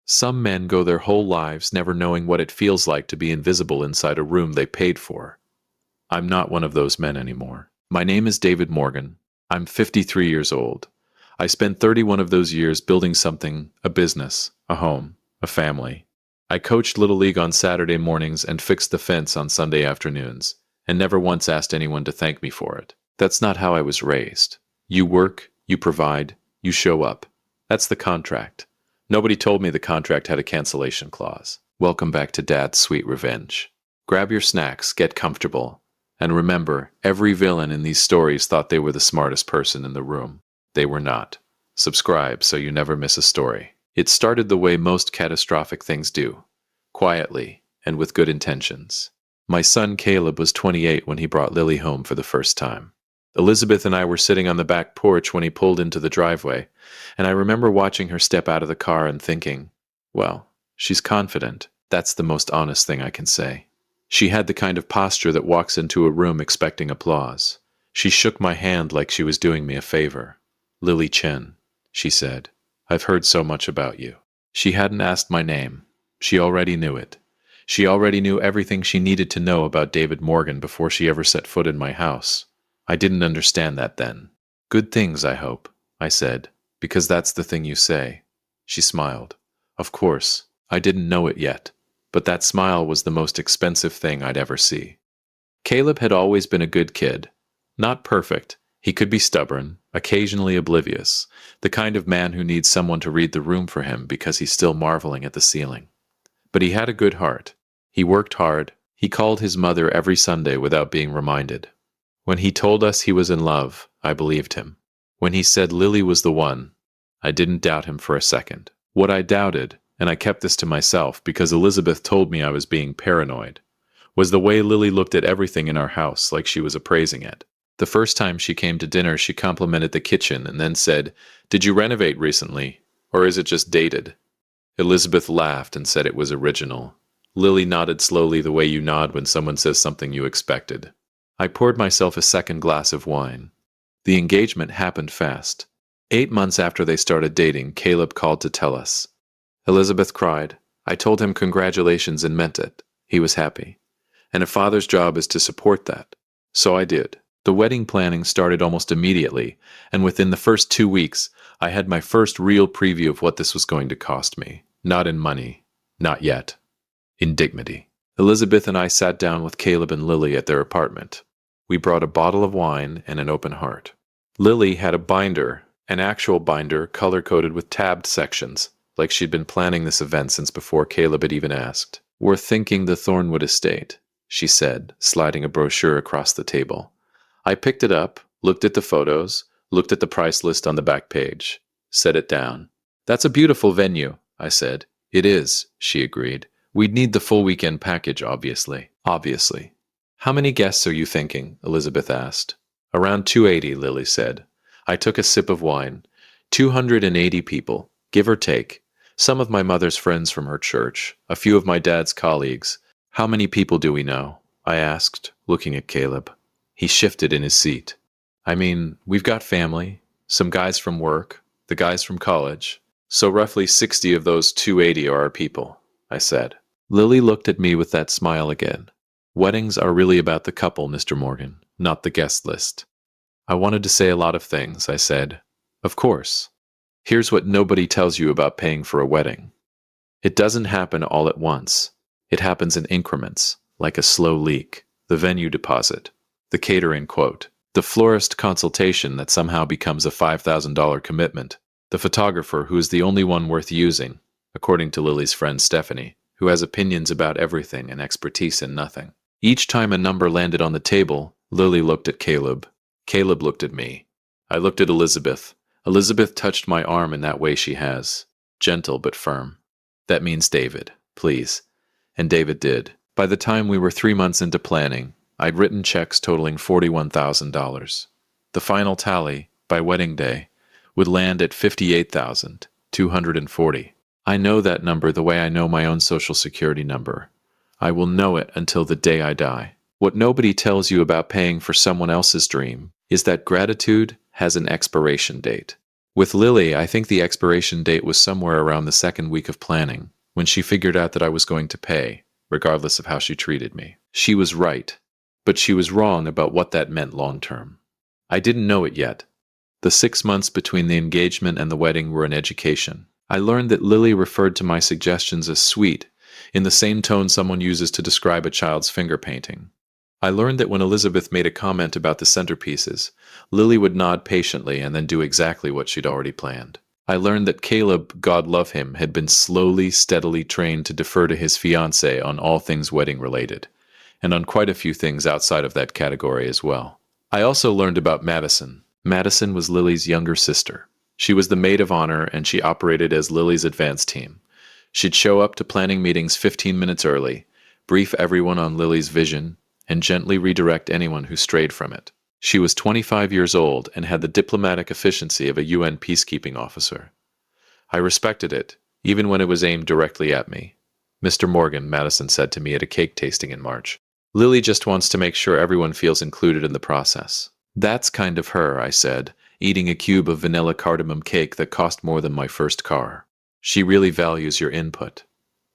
Some men go their whole lives never knowing what it feels like to be invisible inside a room they paid for. I'm not one of those men anymore. My name is David Morgan. I'm 53 years old. I spent 31 of those years building something, a business, a home, a family. I coached Little League on Saturday mornings and fixed the fence on Sunday afternoons, and never once asked anyone to thank me for it. That's not how I was raised. You work, you provide, you show up. That's the contract. Nobody told me the contract had a cancellation clause. Welcome back to Dad's Sweet Revenge. Grab your snacks, get comfortable, and remember, every villain in these stories thought they were the smartest person in the room. They were not. Subscribe so you never miss a story. It started the way most catastrophic things do, quietly and with good intentions. My son Caleb was 28 when he brought Lily home for the first time. Elizabeth and I were sitting on the back porch when he pulled into the driveway, and I remember watching her step out of the car and thinking, well, she's confident. That's the most honest thing I can say. She had the kind of posture that walks into a room expecting applause. She shook my hand like she was doing me a favor. Lily Chen, she said, I've heard so much about you. She hadn't asked my name. She already knew it. She already knew everything she needed to know about David Morgan before she ever set foot in my house. I didn't understand that then. Good things, I hope, I said, because that's the thing you say. She smiled. Of course, I didn't know it yet, but that smile was the most expensive thing I'd ever see. Caleb had always been a good kid. Not perfect. He could be stubborn, occasionally oblivious, the kind of man who needs someone to read the room for him because he's still marveling at the ceiling. But he had a good heart. He worked hard. He called his mother every Sunday without being reminded. When he told us he was in love, I believed him. When he said Lily was the one, I didn't doubt him for a second. What I doubted, and I kept this to myself because Elizabeth told me I was being paranoid, was the way Lily looked at everything in our house like she was appraising it. The first time she came to dinner, she complimented the kitchen and then said, "Did you renovate recently, or is it just dated?" Elizabeth laughed and said it was original. Lily nodded slowly the way you nod when someone says something you expected. I poured myself a second glass of wine. The engagement happened fast. 8 months after they started dating, Caleb called to tell us. Elizabeth cried. I told him congratulations and meant it. He was happy. And a father's job is to support that. So I did. The wedding planning started almost immediately, and within the first 2 weeks, I had my first real preview of what this was going to cost me. Not in money. Not yet. In dignity. Elizabeth and I sat down with Caleb and Lily at their apartment. We brought a bottle of wine and an open heart. Lily had a binder, an actual binder color-coded with tabbed sections, like she'd been planning this event since before Caleb had even asked. We're thinking the Thornwood estate, she said, sliding a brochure across the table. I picked it up, looked at the photos, looked at the price list on the back page, set it down. That's a beautiful venue, I said. It is, she agreed. We'd need the full weekend package, obviously. Obviously. How many guests are you thinking? Elizabeth asked. Around 280, Lily said. I took a sip of wine. 280 people, give or take. Some of my mother's friends from her church, a few of my dad's colleagues. How many people do we know? I asked, looking at Caleb. He shifted in his seat. I mean, we've got family, some guys from work, the guys from college. So roughly 60 of those 280 are our people, I said. Lily looked at me with that smile again. Weddings are really about the couple, Mr. Morgan, not the guest list. I wanted to say a lot of things, I said. Of course. Here's what nobody tells you about paying for a wedding. It doesn't happen all at once. It happens in increments, like a slow leak. The venue deposit, the catering quote, the florist consultation that somehow becomes a $5,000 commitment, the photographer who is the only one worth using, according to Lily's friend Stephanie, who has opinions about everything and expertise in nothing. Each time a number landed on the table, Lily looked at Caleb. Caleb looked at me. I looked at Elizabeth. Elizabeth touched my arm in that way she has, gentle but firm. That means David, please. And David did. By the time we were 3 months into planning, I'd written checks totaling $41,000. The final tally, by wedding day, would land at $58,240. I know that number the way I know my own social security number. I will know it until the day I die. What nobody tells you about paying for someone else's dream is that gratitude has an expiration date. With Lily, I think the expiration date was somewhere around the second week of planning, when she figured out that I was going to pay, regardless of how she treated me. She was right, but she was wrong about what that meant long term. I didn't know it yet. The 6 months between the engagement and the wedding were an education. I learned that Lily referred to my suggestions as sweet, in the same tone someone uses to describe a child's finger painting. I learned that when Elizabeth made a comment about the centerpieces, Lily would nod patiently and then do exactly what she'd already planned. I learned that Caleb, God love him, had been slowly, steadily trained to defer to his fiancée on all things wedding related, and on quite a few things outside of that category as well. I also learned about Madison. Madison was Lily's younger sister. She was the maid of honor, and she operated as Lily's advance team. She'd show up to planning meetings 15 minutes early, brief everyone on Lily's vision, and gently redirect anyone who strayed from it. She was 25 years old and had the diplomatic efficiency of a UN peacekeeping officer. I respected it, even when it was aimed directly at me. "Mr. Morgan," Madison said to me at a cake tasting in March, "Lily just wants to make sure everyone feels included in the process." "That's kind of her," I said, eating a cube of vanilla cardamom cake that cost more than my first car. "She really values your input."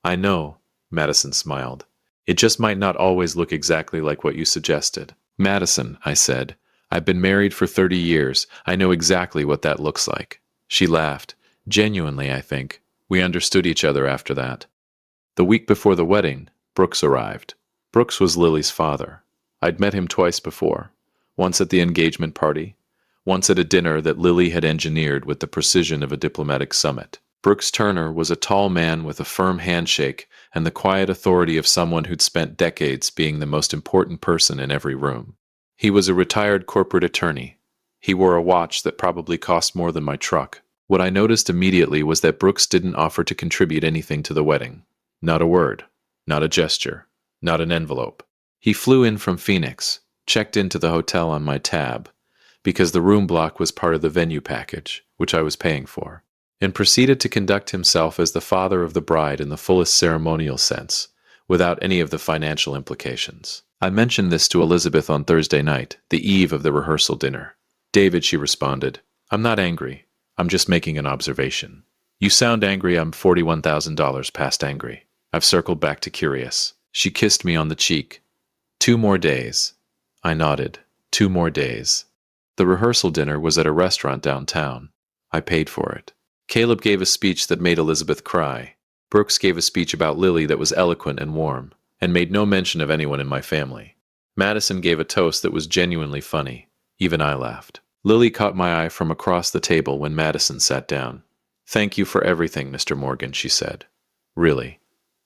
"I know," Madison smiled. "It just might not always look exactly like what you suggested." "Madison," I said, "I've been married for 30 years. I know exactly what that looks like." She laughed. Genuinely, I think. We understood each other after that. The week before the wedding, Brooks arrived. Brooks was Lily's father. I'd met him twice before. Once at the engagement party, once at a dinner that Lily had engineered with the precision of a diplomatic summit. Brooks Turner was a tall man with a firm handshake and the quiet authority of someone who'd spent decades being the most important person in every room. He was a retired corporate attorney. He wore a watch that probably cost more than my truck. What I noticed immediately was that Brooks didn't offer to contribute anything to the wedding. Not a word, not a gesture, not an envelope. He flew in from Phoenix, checked into the hotel on my tab, because the room block was part of the venue package, which I was paying for, and proceeded to conduct himself as the father of the bride in the fullest ceremonial sense, without any of the financial implications. I mentioned this to Elizabeth on Thursday night, the eve of the rehearsal dinner. "David," she responded, "I'm not angry. I'm just making an observation. You sound angry. I'm $41,000 past angry. I've circled back to curious." She kissed me on the cheek. 2 more days. I nodded. 2 more days. The rehearsal dinner was at a restaurant downtown. I paid for it. Caleb gave a speech that made Elizabeth cry. Brooks gave a speech about Lily that was eloquent and warm, and made no mention of anyone in my family. Madison gave a toast that was genuinely funny. Even I laughed. Lily caught my eye from across the table when Madison sat down. "Thank you for everything, Mr. Morgan," she said. Really.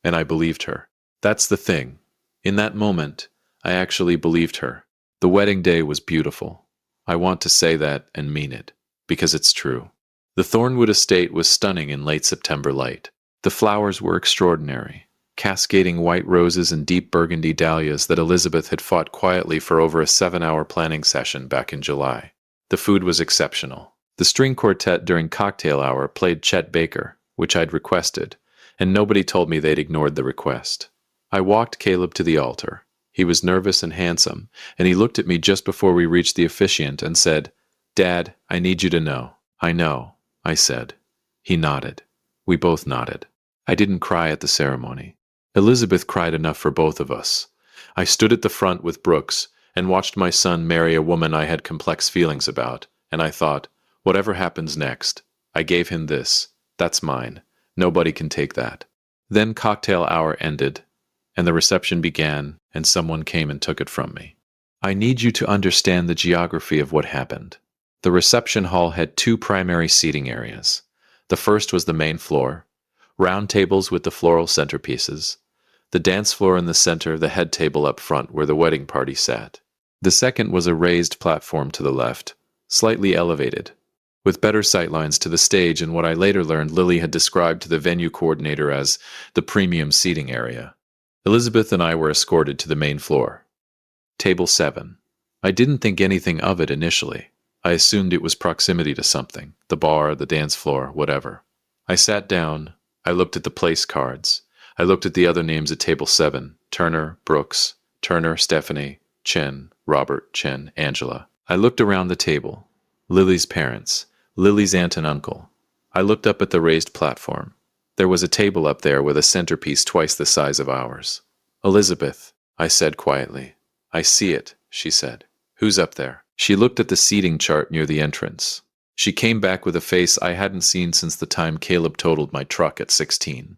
And I believed her. That's the thing. In that moment, I actually believed her. The wedding day was beautiful. I want to say that and mean it, because it's true. The Thornwood estate was stunning in late September light. The flowers were extraordinary, cascading white roses and deep burgundy dahlias that Elizabeth had fought quietly for over a 7-hour planning session back in July. The food was exceptional. The string quartet during cocktail hour played Chet Baker, which I'd requested, and nobody told me they'd ignored the request. I walked Caleb to the altar. He was nervous and handsome, and he looked at me just before we reached the officiant and said, "Dad, I need you to know." "I know," I said. He nodded. We both nodded. I didn't cry at the ceremony. Elizabeth cried enough for both of us. I stood at the front with Brooks and watched my son marry a woman I had complex feelings about, and I thought, whatever happens next, I gave him this. That's mine. Nobody can take that. Then cocktail hour ended, and the reception began, and someone came and took it from me. I need you to understand the geography of what happened. The reception hall had 2 primary seating areas. The first was the main floor, round tables with the floral centerpieces, the dance floor in the center, the head table up front where the wedding party sat. The second was a raised platform to the left, slightly elevated, with better sightlines to the stage and what I later learned Lily had described to the venue coordinator as the premium seating area. Elizabeth and I were escorted to the main floor. Table 7. I didn't think anything of it initially. I assumed it was proximity to something, the bar, the dance floor, whatever. I sat down. I looked at the place cards. I looked at the other names at table 7, Turner, Brooks, Turner, Stephanie, Chen, Robert, Chen, Angela. I looked around the table. Lily's parents, Lily's aunt and uncle. I looked up at the raised platform. There was a table up there with a centerpiece twice the size of ours. Elizabeth, I said quietly. I see it, she said. Who's up there? She looked at the seating chart near the entrance. She came back with a face I hadn't seen since the time Caleb totaled my truck at 16.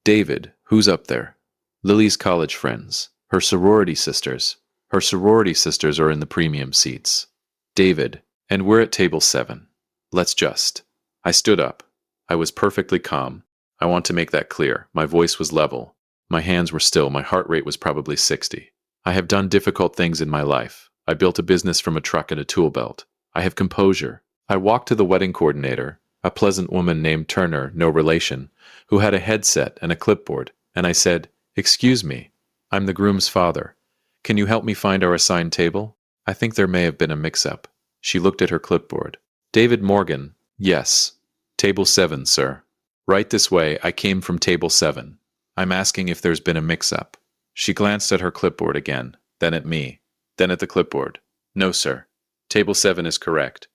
David, who's up there? Lily's college friends. Her sorority sisters. Her sorority sisters are in the premium seats. David, and we're at table 7. Let's just. I stood up. I was perfectly calm. I want to make that clear. My voice was level. My hands were still. My heart rate was probably 60. I have done difficult things in my life. I built a business from a truck and a tool belt. I have composure. I walked to the wedding coordinator, a pleasant woman named Turner, no relation, who had a headset and a clipboard, and I said, "Excuse me, I'm the groom's father. Can you help me find our assigned table? I think there may have been a mix-up." She looked at her clipboard. David Morgan, yes. Table 7, sir. Right this way, I came from table 7. I'm asking if there's been a mix-up. She glanced at her clipboard again, then at me, then at the clipboard. No, sir. Table 7 is correct.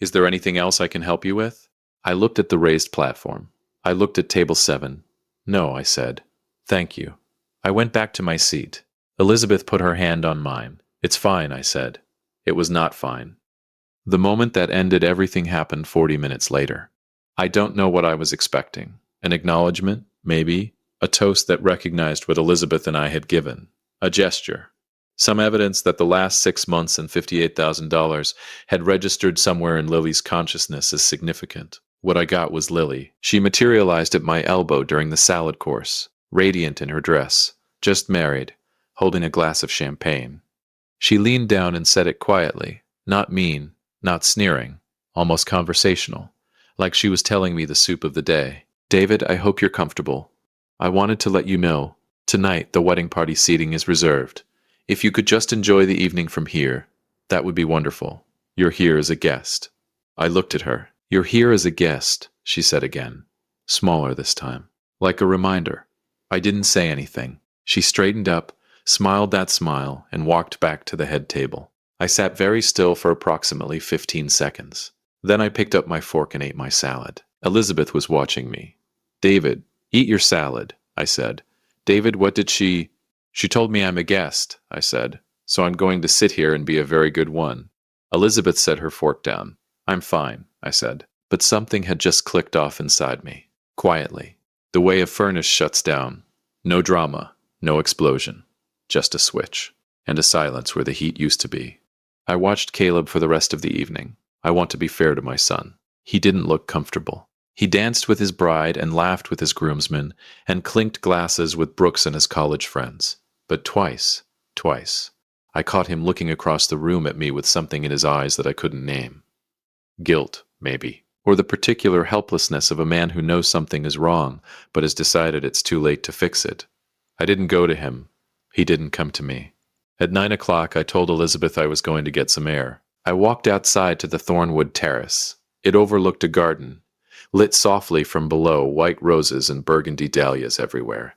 Is there anything else I can help you with? I looked at the raised platform. I looked at table 7. No, I said. Thank you. I went back to my seat. Elizabeth put her hand on mine. It's fine, I said. It was not fine. The moment that ended, everything happened 40 minutes later. I don't know what I was expecting. An acknowledgement, maybe. A toast that recognized what Elizabeth and I had given. A gesture. Some evidence that the last 6 months and $58,000 had registered somewhere in Lily's consciousness as significant. What I got was Lily. She materialized at my elbow during the salad course, radiant in her dress, just married, holding a glass of champagne. She leaned down and said it quietly, not mean, not sneering, almost conversational, like she was telling me the soup of the day. David, I hope you're comfortable. I wanted to let you know, tonight the wedding party seating is reserved. If you could just enjoy the evening from here, that would be wonderful. You're here as a guest. I looked at her. You're here as a guest, she said again, smaller this time, like a reminder. I didn't say anything. She straightened up, smiled that smile, and walked back to the head table. I sat very still for approximately 15 seconds. Then I picked up my fork and ate my salad. Elizabeth was watching me. David, eat your salad, I said. David, what did she... She told me I'm a guest, I said, so I'm going to sit here and be a very good one. Elizabeth set her fork down. I'm fine, I said, but something had just clicked off inside me, quietly, the way a furnace shuts down. No drama, no explosion, just a switch, and a silence where the heat used to be. I watched Caleb for the rest of the evening. I want to be fair to my son. He didn't look comfortable. He danced with his bride and laughed with his groomsmen and clinked glasses with Brooks and his college friends. But twice, I caught him looking across the room at me with something in his eyes that I couldn't name. Guilt, maybe, or the particular helplessness of a man who knows something is wrong but has decided it's too late to fix it. I didn't go to him. He didn't come to me. At 9 o'clock, I told Elizabeth I was going to get some air. I walked outside to the Thornwood Terrace. It overlooked a garden, lit softly from below, white roses and burgundy dahlias everywhere.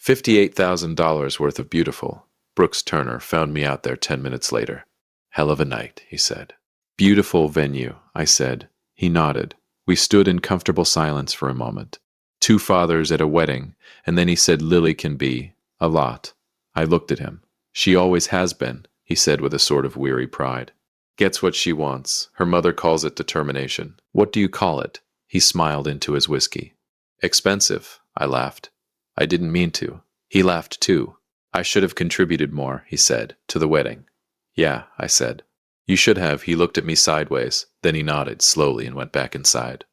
$58,000 worth of beautiful. Brooks Turner found me out there 10 minutes later. Hell of a night, he said. Beautiful venue, I said. He nodded. We stood in comfortable silence for a moment. Two fathers at a wedding, and then he said Lily can be a lot. I looked at him. She always has been, he said with a sort of weary pride. Gets what she wants. Her mother calls it determination. What do you call it? He smiled into his whiskey. Expensive, I laughed. I didn't mean to. He laughed too. I should have contributed more, he said, to the wedding. Yeah, I said. You should have. He looked at me sideways. Then he nodded slowly and went back inside.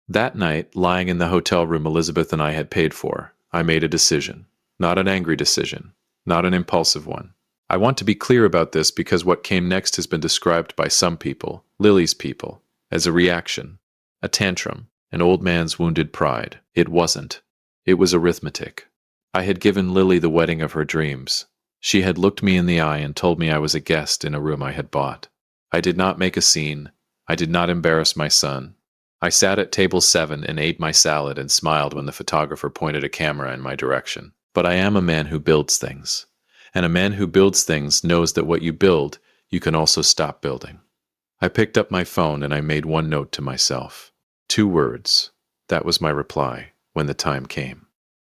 That night, lying in the hotel room Elizabeth and I had paid for, I made a decision. Not an angry decision. Not an impulsive one. I want to be clear about this because what came next has been described by some people, Lily's people, as a reaction, a tantrum, an old man's wounded pride. It wasn't. It was arithmetic. I had given Lily the wedding of her dreams. She had looked me in the eye and told me I was a guest in a room I had bought. I did not make a scene. I did not embarrass my son. I sat at table 7 and ate my salad and smiled when the photographer pointed a camera in my direction. But I am a man who builds things. And a man who builds things knows that what you build, you can also stop building. I picked up my phone and I made one note to myself. 2 words. That was my reply when the time came.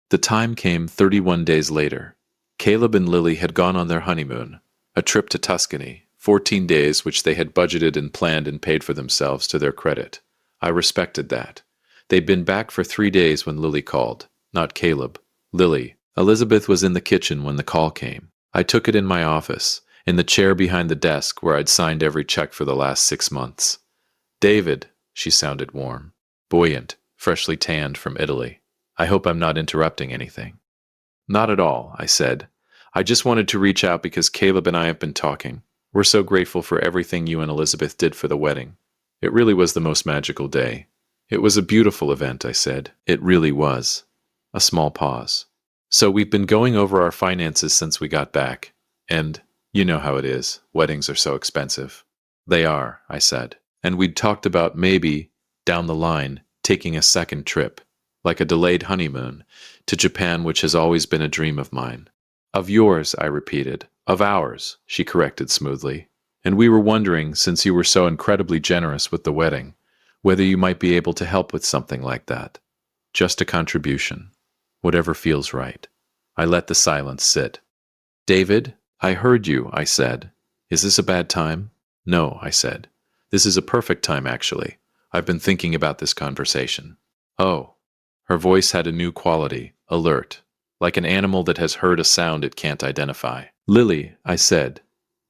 The time came 31 days later. Caleb and Lily had gone on their honeymoon, a trip to Tuscany, 14 days which they had budgeted and planned and paid for themselves to their credit. I respected that. They'd been back for 3 days when Lily called. Not Caleb. Lily. Elizabeth was in the kitchen when the call came. I took it in my office, in the chair behind the desk where I'd signed every check for the last 6 months. David, she sounded warm, buoyant, freshly tanned from Italy. I hope I'm not interrupting anything. Not at all, I said. I just wanted to reach out because Caleb and I have been talking. We're so grateful for everything you and Elizabeth did for the wedding. It really was the most magical day. It was a beautiful event, I said. It really was. A small pause. So we've been going over our finances since we got back. And you know how it is. Weddings are so expensive. They are, I said. And we'd talked about maybe, down the line, taking a second trip, like a delayed honeymoon, to Japan, which has always been a dream of mine. Of yours, I repeated. Of ours, she corrected smoothly. And we were wondering, since you were so incredibly generous with the wedding, whether you might be able to help with something like that. Just a contribution. Whatever feels right. I let the silence sit. David, I heard you, I said. Is this a bad time? No, I said. This is a perfect time, actually. I've been thinking about this conversation. Oh. Her voice had a new quality, alert, like an animal that has heard a sound it can't identify. Lily, I said,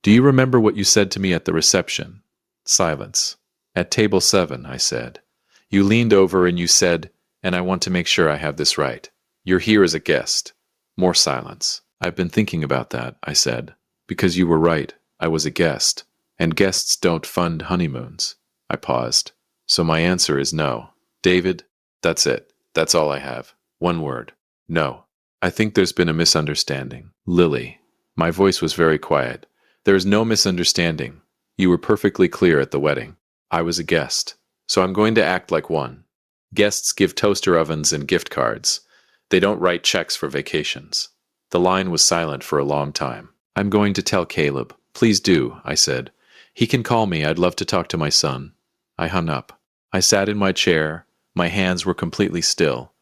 do you remember what you said to me at the reception? Silence. At table 7, I said. You leaned over and you said, and I want to make sure I have this right. You're here as a guest. More silence. I've been thinking about that, I said, because you were right. I was a guest, and guests don't fund honeymoons. I paused. So my answer is no. David, that's it. That's all I have. One word. No. I think there's been a misunderstanding. Lily. My voice was very quiet. There is no misunderstanding. You were perfectly clear at the wedding. I was a guest, so I'm going to act like one. Guests give toaster ovens and gift cards. They don't write checks for vacations. The line was silent for a long time. I'm going to tell Caleb. Please do, I said. He can call me. I'd love to talk to my son. I hung up. I sat in my chair. My hands were completely still.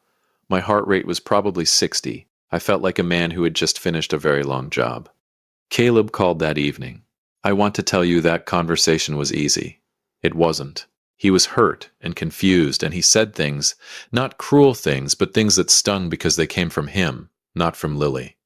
My heart rate was probably 60. I felt like a man who had just finished a very long job. Caleb called that evening. I want to tell you that conversation was easy. It wasn't. He was hurt and confused, and he said things, not cruel things, but things that stung because they came from him, not from Lily.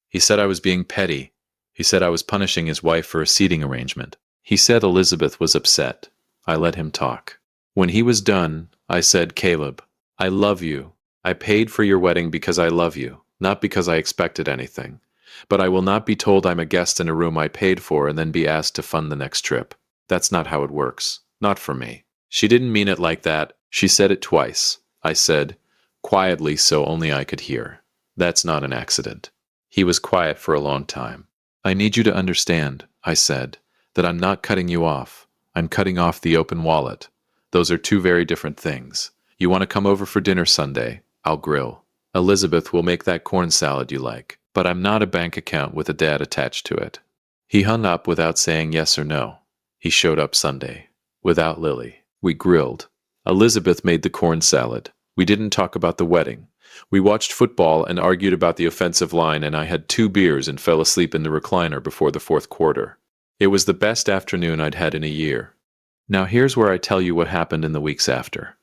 He said I was being petty. He said I was punishing his wife for a seating arrangement. He said Elizabeth was upset. I let him talk. When he was done, I said, Caleb, I love you. I paid for your wedding because I love you, not because I expected anything. But I will not be told I'm a guest in a room I paid for and then be asked to fund the next trip. That's not how it works. Not for me. She didn't mean it like that. She said it twice. I said, quietly so only I could hear. That's not an accident. He was quiet for a long time. I need you to understand, I said, that I'm not cutting you off. I'm cutting off the open wallet. Those are 2 very different things. You want to come over for dinner Sunday? I'll grill. Elizabeth will make that corn salad you like. But I'm not a bank account with a dad attached to it. He hung up without saying yes or no. He showed up Sunday. Without Lily. We grilled. Elizabeth made the corn salad. We didn't talk about the wedding. We watched football and argued about the offensive line, and I had 2 beers and fell asleep in the recliner before the 4th quarter. It was the best afternoon I'd had in a year. Now here's where I tell you what happened in the weeks after.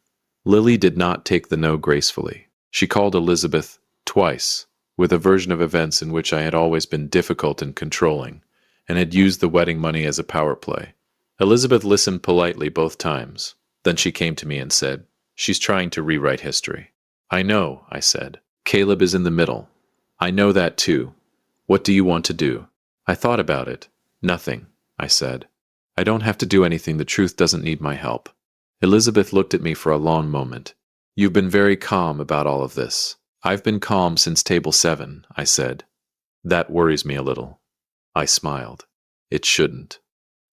Lily did not take the no gracefully. She called Elizabeth twice, with a version of events in which I had always been difficult and controlling, and had used the wedding money as a power play. Elizabeth listened politely both times. Then she came to me and said, she's trying to rewrite history. I know, I said. Caleb is in the middle. I know that too. What do you want to do? I thought about it. Nothing, I said. I don't have to do anything. The truth doesn't need my help. Elizabeth looked at me for a long moment. You've been very calm about all of this. I've been calm since table 7, I said. That worries me a little. I smiled. It shouldn't.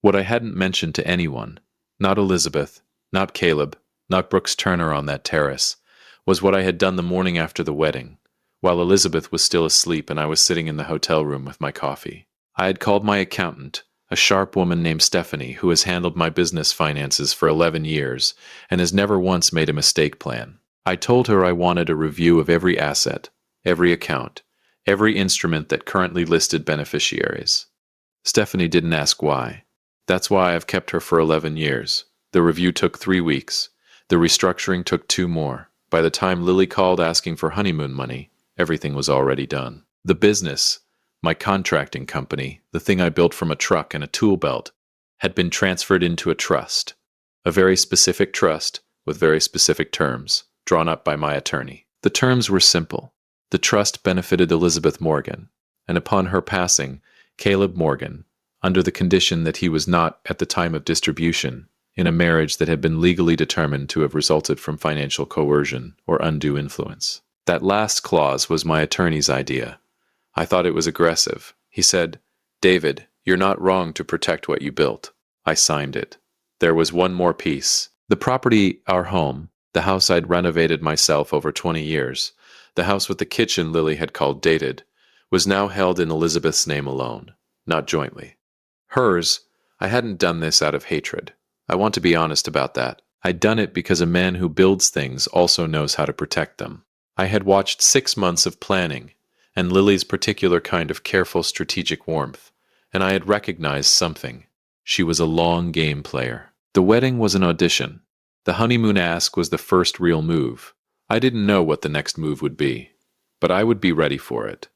What I hadn't mentioned to anyone, not Elizabeth, not Caleb, not Brooks Turner on that terrace, was what I had done the morning after the wedding, while Elizabeth was still asleep and I was sitting in the hotel room with my coffee. I had called my accountant, a sharp woman named Stephanie who has handled my business finances for 11 years and has never once made a mistake plan. I told her I wanted a review of every asset, every account, every instrument that currently listed beneficiaries. Stephanie didn't ask why. That's why I've kept her for 11 years. The review took 3 weeks. The restructuring took 2 more. By the time Lily called asking for honeymoon money, everything was already done. The business, my contracting company, the thing I built from a truck and a tool belt, had been transferred into a trust. A very specific trust with very specific terms, drawn up by my attorney. The terms were simple. The trust benefited Elizabeth Morgan, and upon her passing, Caleb Morgan, under the condition that he was not, at the time of distribution, in a marriage that had been legally determined to have resulted from financial coercion or undue influence. That last clause was my attorney's idea. I thought it was aggressive. He said, "David, you're not wrong to protect what you built." I signed it. There was one more piece. The property, our home, the house I'd renovated myself over 20 years, the house with the kitchen Lily had called dated, was now held in Elizabeth's name alone, not jointly. Hers, I hadn't done this out of hatred. I want to be honest about that. I'd done it because a man who builds things also knows how to protect them. I had watched 6 months of planning, and Lily's particular kind of careful strategic warmth, and I had recognized something. She was a long game player. The wedding was an audition. The honeymoon ask was the first real move. I didn't know what the next move would be, but I would be ready for it.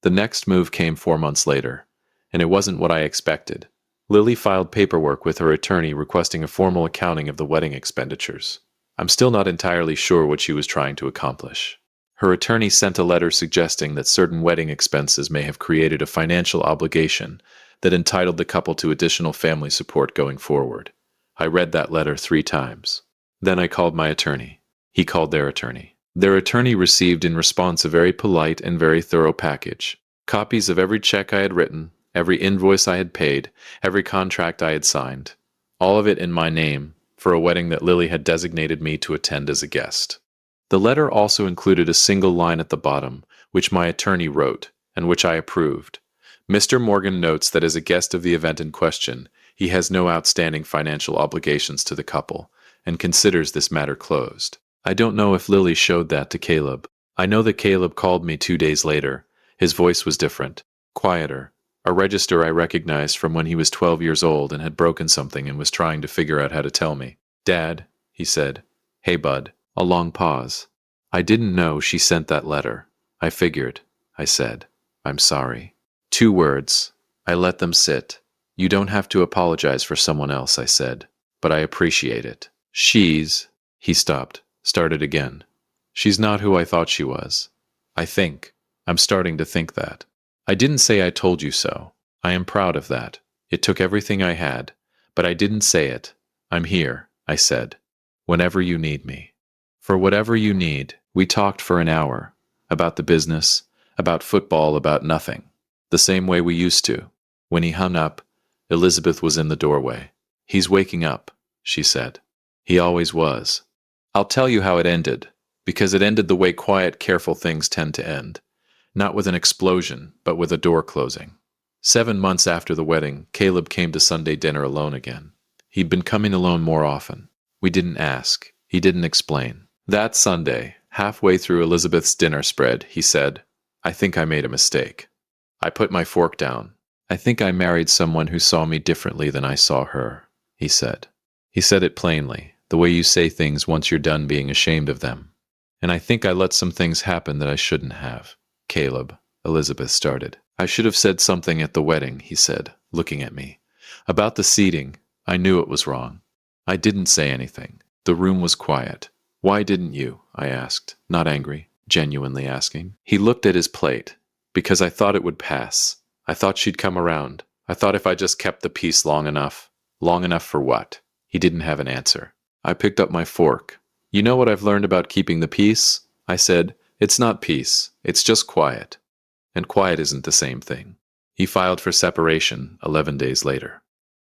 The next move came 4 months later, and it wasn't what I expected. Lily filed paperwork with her attorney requesting a formal accounting of the wedding expenditures. I'm still not entirely sure what she was trying to accomplish. Her attorney sent a letter suggesting that certain wedding expenses may have created a financial obligation that entitled the couple to additional family support going forward. I read that letter 3 times. Then I called my attorney. He called their attorney. Their attorney received in response a very polite and very thorough package. Copies of every check I had written, every invoice I had paid, every contract I had signed. All of it in my name, for a wedding that Lily had designated me to attend as a guest. The letter also included a single line at the bottom, which my attorney wrote, and which I approved. Mr. Morgan notes that as a guest of the event in question, he has no outstanding financial obligations to the couple, and considers this matter closed. I don't know if Lily showed that to Caleb. I know that Caleb called me 2 days later. His voice was different, quieter, a register I recognized from when he was 12 years old and had broken something and was trying to figure out how to tell me. "Dad," he said. "Hey, bud." A long pause. "I didn't know she sent that letter. I figured," I said. "I'm sorry." 2 words. I let them sit. "You don't have to apologize for someone else," I said, "but I appreciate it. He stopped, started again. "She's not who I thought she was. I'm starting to think that. I didn't say I told you so. I am proud of that. It took everything I had, but I didn't say it. I'm here," I said, "whenever you need me." For whatever you need, we talked for an hour. About the business, about football, about nothing. The same way we used to. When he hung up, Elizabeth was in the doorway. "He's waking up," she said. "He always was." I'll tell you how it ended, because it ended the way quiet, careful things tend to end. Not with an explosion, but with a door closing. 7 months after the wedding, Caleb came to Sunday dinner alone again. He'd been coming alone more often. We didn't ask. He didn't explain. That Sunday, halfway through Elizabeth's dinner spread, he said, "I think I made a mistake." I put my fork down. "I think I married someone who saw me differently than I saw her," he said. He said it plainly, the way you say things once you're done being ashamed of them. "And I think I let some things happen that I shouldn't have." "Caleb," Elizabeth started. "I should have said something at the wedding," he said, looking at me. "About the seating, I knew it was wrong. I didn't say anything. The room was quiet. "Why didn't you?" I asked, not angry, genuinely asking. He looked at his plate. "Because I thought it would pass. I thought she'd come around. I thought if I just kept the peace long enough." "Long enough for what?" He didn't have an answer. I picked up my fork. "You know what I've learned about keeping the peace?" I said. "It's not peace. It's just quiet. And quiet isn't the same thing." He filed for separation 11 days later.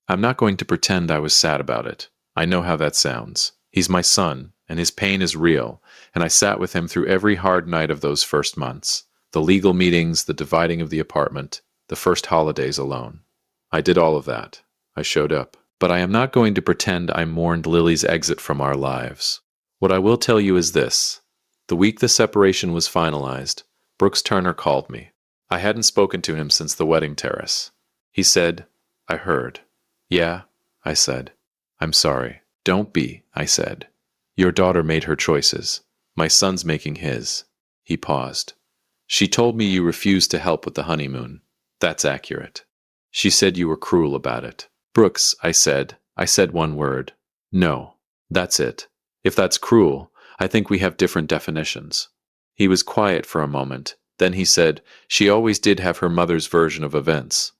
I'm not going to pretend I was sad about it. I know how that sounds. He's my son, and his pain is real, and I sat with him through every hard night of those first months. The legal meetings, the dividing of the apartment, the first holidays alone. I did all of that. I showed up. But I am not going to pretend I mourned Lily's exit from our lives. What I will tell you is this. The week the separation was finalized, Brooks Turner called me. I hadn't spoken to him since the wedding terrace. He said, "I heard." "Yeah," I said. "I'm sorry." "Don't be," I said. "Your daughter made her choices. My son's making his." He paused. "She told me you refused to help with the honeymoon." "That's accurate." "She said you were cruel about it." "Brooks," I said one word. "No. That's it. If that's cruel, I think we have different definitions." He was quiet for a moment. Then he said, "She always did have her mother's version of events."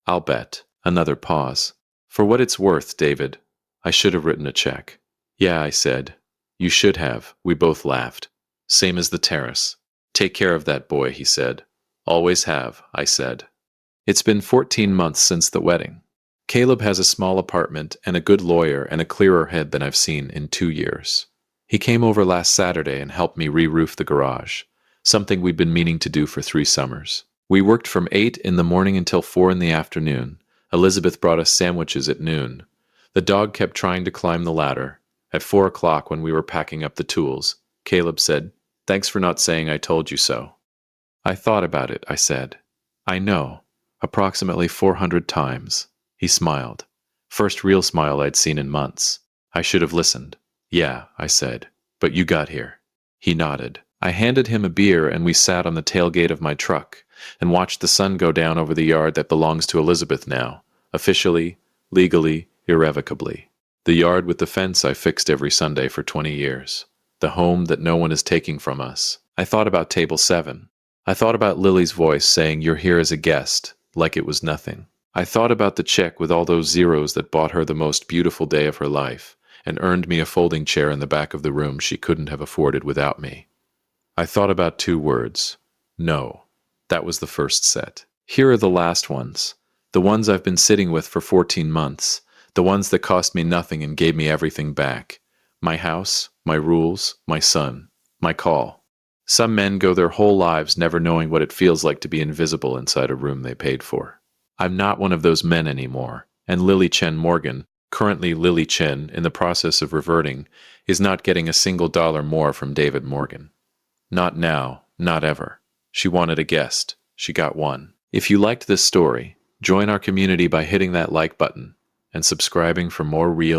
"I'll bet." Another pause. "For what it's worth, David, I should have written a check." "Yeah," I said. "You should have." We both laughed. "Same as the terrace." "Take care of that boy," he said. "Always have," I said. It's been 14 months since the wedding. Caleb has a small apartment and a good lawyer and a clearer head than I've seen in 2 years. He came over last Saturday and helped me re-roof the garage, something we'd been meaning to do for 3 summers. We worked from 8 in the morning until 4 in the afternoon. Elizabeth brought us sandwiches at noon. The dog kept trying to climb the ladder. At 4 o'clock, when we were packing up the tools, Caleb said, "Thanks for not saying I told you so." "I thought about it," I said. "I know. Approximately 400 times." He smiled. First real smile I'd seen in months. I should have listened. "Yeah," I said. "But you got here." He nodded. I handed him a beer and we sat on the tailgate of my truck and watched the sun go down over the yard that belongs to Elizabeth now, officially, legally, irrevocably. The yard with the fence I fixed every Sunday for 20 years. The home that no one is taking from us. I thought about Table 7. I thought about Lily's voice saying, "You're here as a guest," like it was nothing. I thought about the check with all those zeros that bought her the most beautiful day of her life and earned me a folding chair in the back of the room she couldn't have afforded without me. I thought about 2 words. No. That was the first set. Here are the last ones. The ones I've been sitting with for 14 months. The ones that cost me nothing and gave me everything back. My house, my rules, my son, my call. Some men go their whole lives never knowing what it feels like to be invisible inside a room they paid for. I'm not one of those men anymore, and Lily Chen Morgan, currently Lily Chen in the process of reverting, is not getting a single dollar more from David Morgan. Not now, not ever. She wanted a guest. She got one. If you liked this story, join our community by hitting that like button and subscribing for more real